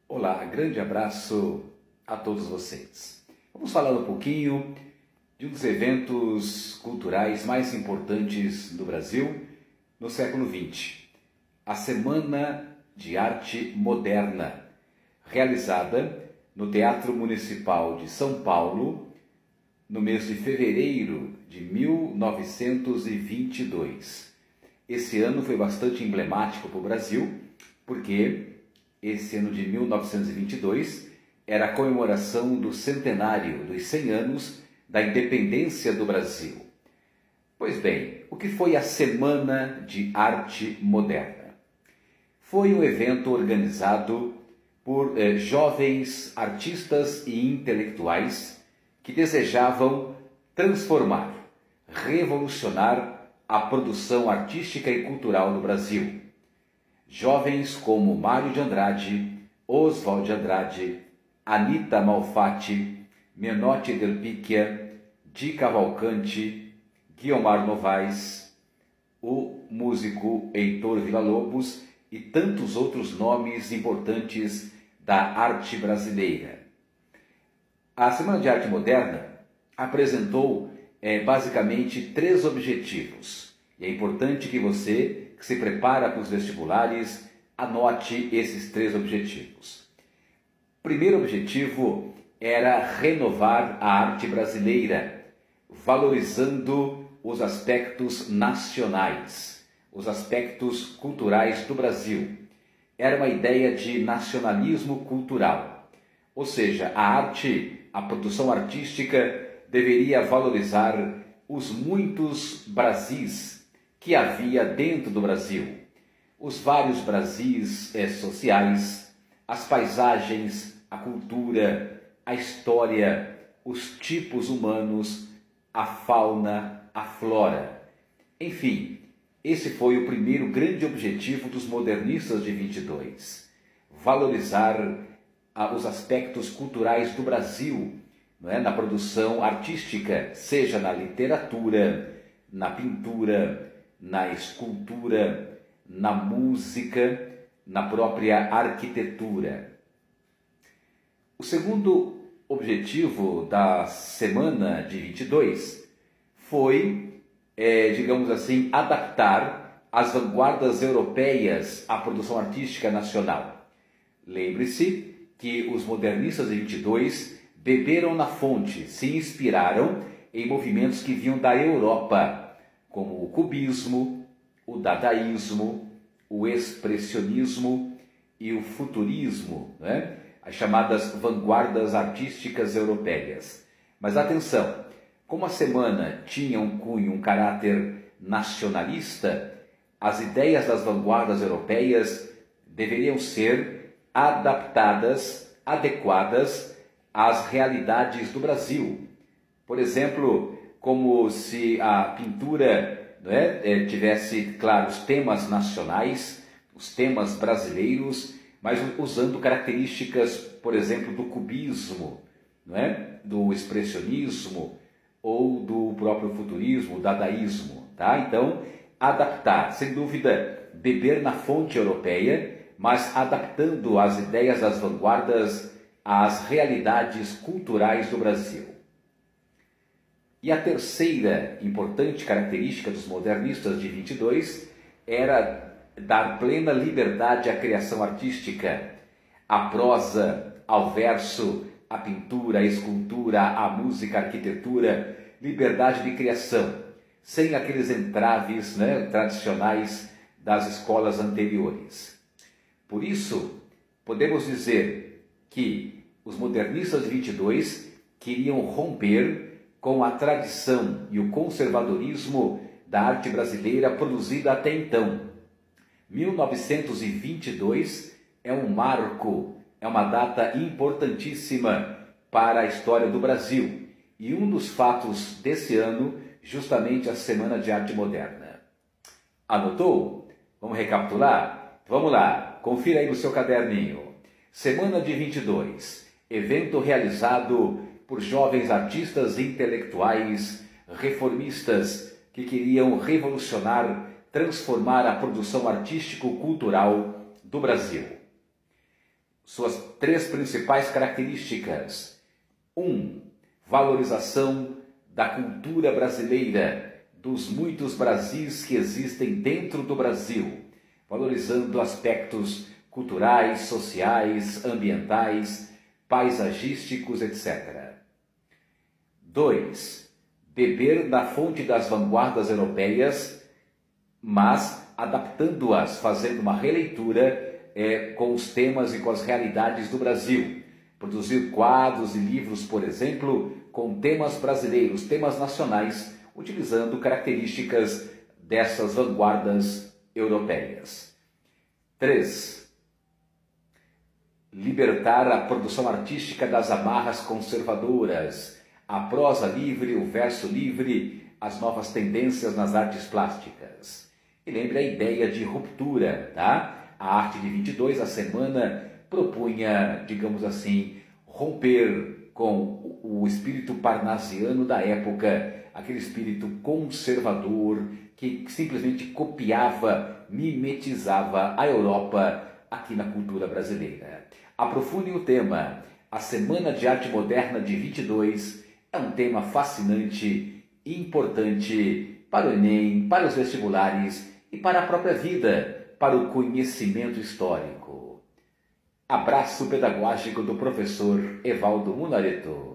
Olá, grande abraço a todos vocês. Vamos falar um pouquinho de um dos eventos culturais mais importantes do Brasil no século XX, a Semana de Arte Moderna, realizada no Teatro Municipal de São Paulo no mês de fevereiro de 1922. Esse ano foi bastante emblemático para o Brasil, porque esse ano de 1922 era a comemoração do centenário dos 100 anos da independência do Brasil. Pois bem, o que foi a Semana de Arte Moderna? Foi um evento organizado por jovens artistas e intelectuais que desejavam transformar, revolucionar a produção artística e cultural do Brasil. Jovens como Mário de Andrade, Oswald de Andrade, Anita Malfatti, Menotti Del Picchia, Di Cavalcanti, Guiomar Novaes, o músico Heitor Villa-Lobos e tantos outros nomes importantes da arte brasileira. A Semana de Arte Moderna apresentou basicamente 3 objetivos. E é importante que você, que se prepara para os vestibulares, anote esses 3 objetivos. O primeiro objetivo era renovar a arte brasileira, valorizando os aspectos nacionais, os aspectos culturais do Brasil. Era uma ideia de nacionalismo cultural, ou seja, a arte, a produção artística deveria valorizar os muitos Brasis que havia dentro do Brasil, os vários Brasis sociais, as paisagens, a cultura, a história, os tipos humanos, a fauna, a flora. Enfim, esse foi o primeiro grande objetivo dos modernistas de 22, valorizar os aspectos culturais do Brasil, não é? Na produção artística, seja na literatura, na pintura, na escultura, na música, na própria arquitetura. O segundo objetivo da Semana de 22 foi, digamos assim, adaptar as vanguardas europeias à produção artística nacional. Lembre-se que os modernistas de 22 beberam na fonte, se inspiraram em movimentos que vinham da Europa, como o cubismo, o dadaísmo, o expressionismo e o futurismo, né? As chamadas vanguardas artísticas europeias. Mas atenção, como a semana tinha um cunho, um caráter nacionalista, as ideias das vanguardas europeias deveriam ser adaptadas, adequadas às realidades do Brasil. Por exemplo, como se a pintura tivesse, claro, os temas nacionais, os temas brasileiros, mas usando características, por exemplo, do cubismo, do expressionismo ou do próprio futurismo, dadaísmo. Tá? Então, adaptar, sem dúvida, beber na fonte europeia, mas adaptando as ideias das vanguardas às realidades culturais do Brasil. E a terceira importante característica dos modernistas de 22 era dar plena liberdade à criação artística, à prosa, ao verso, à pintura, à escultura, à música, à arquitetura, liberdade de criação, sem aqueles entraves tradicionais das escolas anteriores. Por isso, podemos dizer que os modernistas de 22 queriam romper com a tradição e o conservadorismo da arte brasileira produzida até então. 1922 é um marco, é uma data importantíssima para a história do Brasil e um dos fatos desse ano, justamente a Semana de Arte Moderna. Anotou? Vamos recapitular? Vamos lá, confira aí no seu caderninho. Semana de 22, evento realizado por jovens artistas intelectuais, reformistas, que queriam revolucionar, transformar a produção artístico-cultural do Brasil. suas 3 principais características. 1. Valorização da cultura brasileira, dos muitos Brasis que existem dentro do Brasil, valorizando aspectos culturais, sociais, ambientais, paisagísticos, etc. 2. Beber da fonte das vanguardas europeias, mas adaptando-as, fazendo uma releitura com os temas e com as realidades do Brasil. Produzir quadros e livros, por exemplo, com temas brasileiros, temas nacionais, utilizando características dessas vanguardas europeias. 3. Libertar a produção artística das amarras conservadoras, a prosa livre, o verso livre, as novas tendências nas artes plásticas. E lembre a ideia de ruptura, tá? A arte de 22, a semana, propunha, digamos assim, romper com o espírito parnasiano da época, aquele espírito conservador que simplesmente copiava, mimetizava a Europa aqui na cultura brasileira. Aprofunde o tema. A Semana de Arte Moderna de 22 é um tema fascinante e importante para o Enem, para os vestibulares e para a própria vida, para o conhecimento histórico. Abraço pedagógico do professor Evaldo Munareto.